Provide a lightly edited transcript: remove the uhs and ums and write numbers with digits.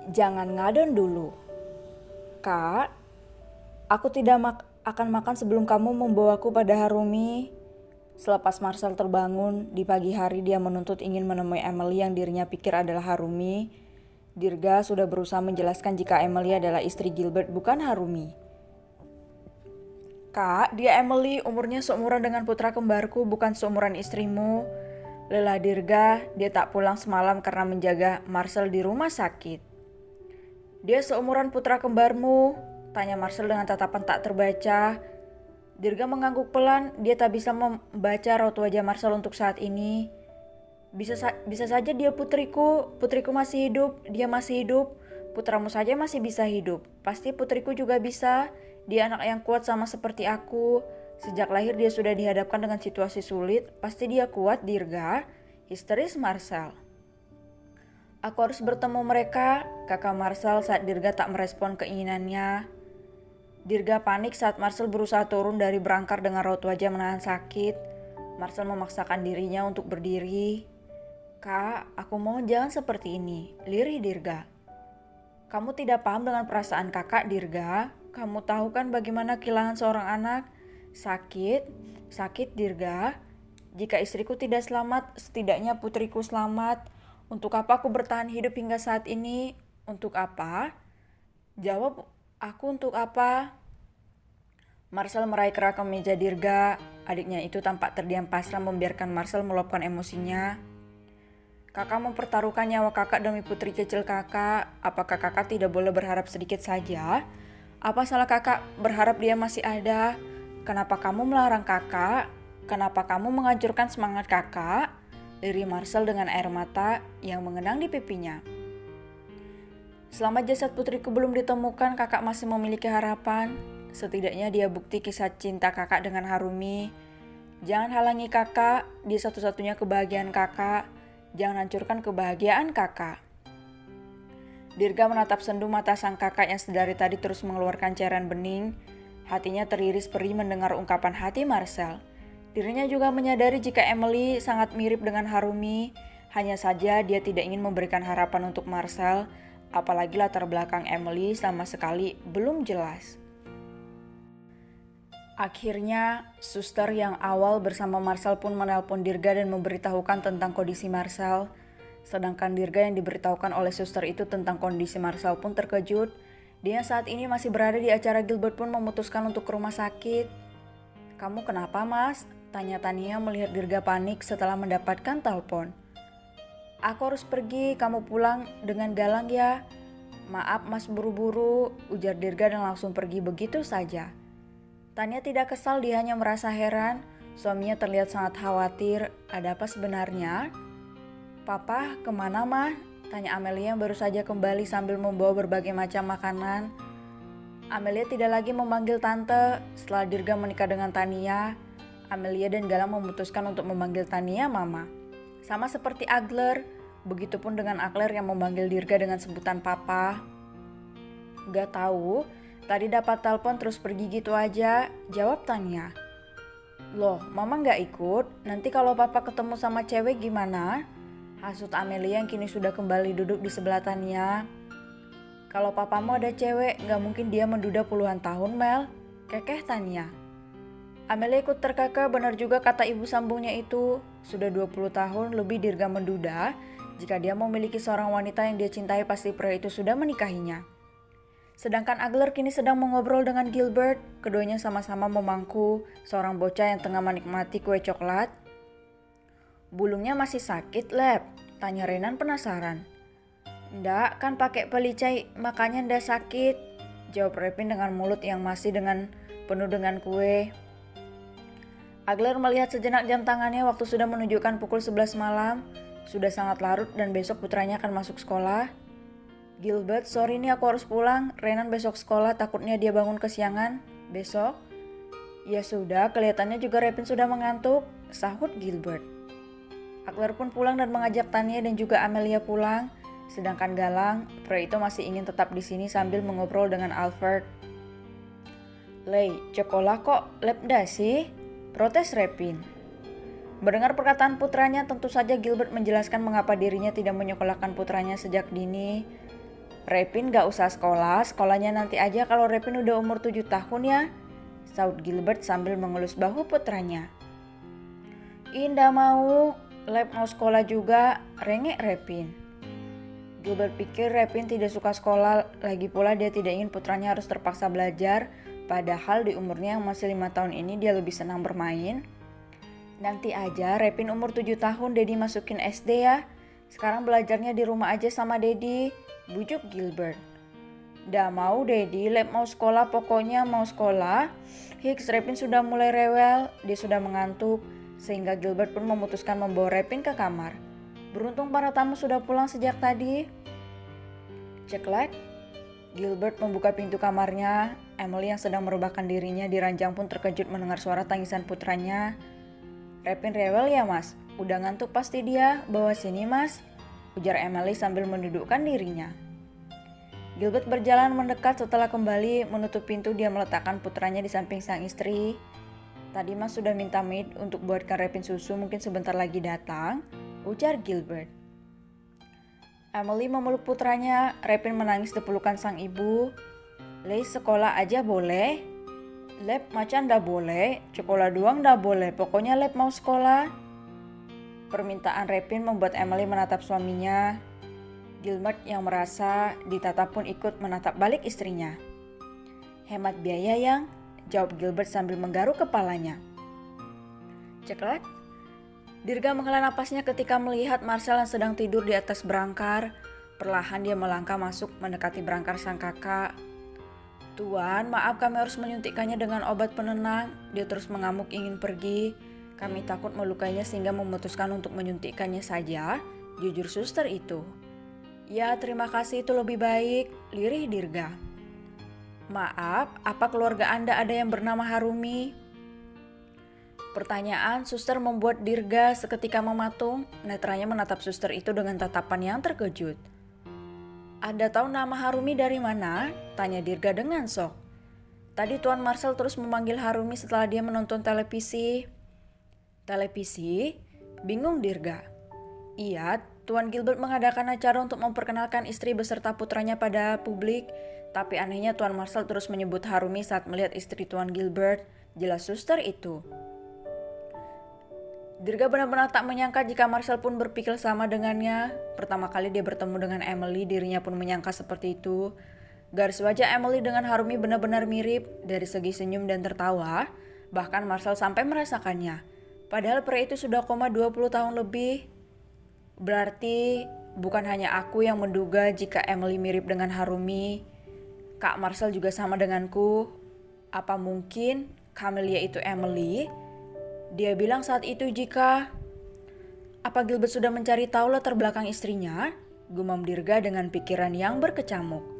Jangan ngadon dulu. Kak, aku tidak akan makan sebelum kamu membawaku pada Harumi. Selepas Marcel terbangun, di pagi hari dia menuntut ingin menemui Emily yang dirinya pikir adalah Harumi. Dirga sudah berusaha menjelaskan jika Emily adalah istri Gilbert, bukan Harumi. Kak, dia Emily, umurnya seumuran dengan putra kembarku, bukan seumuran istrimu. Lelah Dirga, dia tak pulang semalam karena menjaga Marcel di rumah sakit. Dia seumuran putra kembarmu, tanya Marcel dengan tatapan tak terbaca. Dirga mengangguk pelan, dia tak bisa membaca raut wajah Marcel untuk saat ini. Bisa saja dia putriku masih hidup, dia masih hidup. Putramu saja masih bisa hidup, pasti putriku juga bisa. Dia anak yang kuat sama seperti aku. Sejak lahir dia sudah dihadapkan dengan situasi sulit, pasti dia kuat, Dirga. Histeris Marcel. Aku harus bertemu mereka, kakak Marcel saat Dirga tak merespon keinginannya. Dirga panik saat Marcel berusaha turun dari berangkar dengan raut wajah menahan sakit. Marcel memaksakan dirinya untuk berdiri. Kak, aku mohon jangan seperti ini, lirih Dirga. Kamu tidak paham dengan perasaan kakak, Dirga. Kamu tahu kan bagaimana kehilangan seorang anak? Sakit Dirga. Jika istriku tidak selamat, setidaknya putriku selamat. Untuk apa aku bertahan hidup hingga saat ini? Untuk apa? Jawab aku, untuk apa? Marcel meraih kerak ke meja Dirga. Adiknya itu tampak terdiam pasrah membiarkan Marcel meluapkan emosinya. Kakak mempertaruhkan nyawa kakak demi putri kecil kakak. Apakah kakak tidak boleh berharap sedikit saja? Apa salah kakak berharap dia masih ada? Kenapa kamu melarang kakak? Kenapa kamu menghancurkan semangat kakak? Lirih Marcel dengan air mata yang mengenang di pipinya. Selama jasad putriku belum ditemukan, kakak masih memiliki harapan. Setidaknya dia bukti kisah cinta kakak dengan Harumi. Jangan halangi kakak, dia satu-satunya kebahagiaan kakak. Jangan hancurkan kebahagiaan kakak. Dirga menatap sendu mata sang kakak yang sedari tadi terus mengeluarkan cairan bening. Hatinya teriris perih mendengar ungkapan hati Marcel. Dirinya juga menyadari jika Emily sangat mirip dengan Harumi. Hanya saja dia tidak ingin memberikan harapan untuk Marcel, apalagi latar belakang Emily sama sekali belum jelas. Akhirnya, suster yang awal bersama Marcel pun menelpon Dirga dan memberitahukan tentang kondisi Marcel. Sedangkan Dirga yang diberitahukan oleh suster itu tentang kondisi Marcel pun terkejut. Dia saat ini masih berada di acara Gilbert pun memutuskan untuk ke rumah sakit. Kamu kenapa, Mas? Tanya Tania melihat Dirga panik setelah mendapatkan telepon. Aku harus pergi, kamu pulang dengan Galang ya. Maaf Mas, buru-buru, ujar Dirga dan langsung pergi begitu saja. Tania tidak kesal, dia hanya merasa heran. Suaminya terlihat sangat khawatir. Ada apa sebenarnya? Papa, kemana mah? Tanya Amelia yang baru saja kembali sambil membawa berbagai macam makanan. Amelia tidak lagi memanggil tante. Setelah Dirga menikah dengan Tania, Amelia dan Galang memutuskan untuk memanggil Tania mama. Sama seperti Agler, begitupun dengan Agler yang memanggil Dirga dengan sebutan papa. Gak tahu, tadi dapat telepon terus pergi gitu aja, jawab Tania. Loh, mama gak ikut? Nanti kalau papa ketemu sama cewek gimana? Hasut Amelia yang kini sudah kembali duduk di sebelah Tania. Kalau papamu ada cewek, gak mungkin dia menduda puluhan tahun, Mel, kekeh Tania. Amelia ikut terkekeh, benar juga kata ibu sambungnya itu. Sudah 20 tahun lebih Dirga menduda, jika dia memiliki seorang wanita yang dia cintai pasti pria itu sudah menikahinya. Sedangkan Agler kini sedang mengobrol dengan Gilbert. Keduanya sama-sama memangku seorang bocah yang tengah menikmati kue coklat. Bulungnya masih sakit, Leb? Tanya Renan penasaran. Ndak, kan pakai pelicai makanya ndak sakit, jawab Repin dengan mulut yang masih penuh dengan kue. Agler melihat sejenak jam tangannya, waktu sudah menunjukkan pukul 11 malam. Sudah sangat larut dan besok putranya akan masuk sekolah. Gilbert, sorry nih aku harus pulang. Renan besok sekolah, takutnya dia bangun kesiangan. Besok? Ya sudah, kelihatannya juga Repin sudah mengantuk, sahut Gilbert. Akler pun pulang dan mengajak Tanya dan juga Amelia pulang. Sedangkan Galang, pria itu masih ingin tetap di sini sambil mengobrol dengan Alfred. "Lei, cekolah kok lepda sih?" protes Repin. Mendengar perkataan putranya, tentu saja Gilbert menjelaskan mengapa dirinya tidak menyekolahkan putranya sejak dini. "Repin gak usah sekolah, sekolahnya nanti aja kalau Repin udah umur 7 tahun ya," saut Gilbert sambil mengelus bahu putranya. "Indah mau, Lep mau sekolah juga," rengek Repin. Gilbert pikir Repin tidak suka sekolah, lagi pula dia tidak ingin putranya harus terpaksa belajar, padahal di umurnya yang masih 5 tahun ini dia lebih senang bermain. "Nanti aja Repin umur 7 tahun Dedi masukin SD ya, sekarang belajarnya di rumah aja sama Dedi," bujuk Gilbert. "Dah mau Dedi, Lep mau sekolah, pokoknya mau sekolah." Hicks, Repin sudah mulai rewel, dia sudah mengantuk, sehingga Gilbert pun memutuskan membawa Repin ke kamar. Beruntung para tamu sudah pulang sejak tadi. Ceklek, Gilbert membuka pintu kamarnya. Emily yang sedang merebahkan dirinya di ranjang pun terkejut mendengar suara tangisan putranya. "Repin rewel ya mas? Udah ngantuk pasti dia, bawa sini mas," ujar Emily sambil mendudukkan dirinya. Gilbert berjalan mendekat, setelah kembali menutup pintu dia meletakkan putranya di samping sang istri. "Tadi mas sudah minta maid untuk buatkan Repin susu, mungkin sebentar lagi datang," ujar Gilbert. Emily memeluk putranya. Repin menangis di pelukan sang ibu. "Lei, sekolah aja boleh?" "Lep macan dah boleh, sekolah doang dah boleh, pokoknya Lep mau sekolah." Permintaan Repin membuat Emily menatap suaminya. Gilbert yang merasa ditatap pun ikut menatap balik istrinya. "Hemat biaya yang," jawab Gilbert sambil menggaruk kepalanya. Ceklek, Dirga menghela napasnya ketika melihat Marcel yang sedang tidur di atas berangkar. Perlahan dia melangkah masuk mendekati berangkar sang kakak. "Tuan, maaf kami harus menyuntikkannya dengan obat penenang." Dia terus mengamuk ingin pergi. "Kami takut melukainya sehingga memutuskan untuk menyuntikkannya saja," jujur suster itu. "Ya, terima kasih, itu lebih baik," lirih Dirga. "Maaf, apa keluarga Anda ada yang bernama Harumi?" Pertanyaan suster membuat Dirga seketika mematung. Netranya menatap suster itu dengan tatapan yang terkejut. "Anda tahu nama Harumi dari mana?" tanya Dirga dengan shock. "Tadi Tuan Marcel terus memanggil Harumi setelah dia menonton televisi." "Televisi?" bingung Dirga. "Iya, Tuan Gilbert mengadakan acara untuk memperkenalkan istri beserta putranya pada publik. Tapi anehnya Tuan Marcel terus menyebut Harumi saat melihat istri Tuan Gilbert," jelas suster itu. Dirga benar-benar tak menyangka jika Marcel pun berpikir sama dengannya. Pertama kali dia bertemu dengan Emily, dirinya pun menyangka seperti itu. Garis wajah Emily dengan Harumi benar-benar mirip dari segi senyum dan tertawa. Bahkan Marcel sampai merasakannya. Padahal pria itu sudah koma 20 tahun lebih. Berarti bukan hanya aku yang menduga jika Emily mirip dengan Harumi. Kak Marcel juga sama denganku. Apa mungkin Camelia itu Emily? Dia bilang saat itu jika... Apa Gilbert sudah mencari tahu latar belakang istrinya? Gumam Dirga dengan pikiran yang berkecamuk.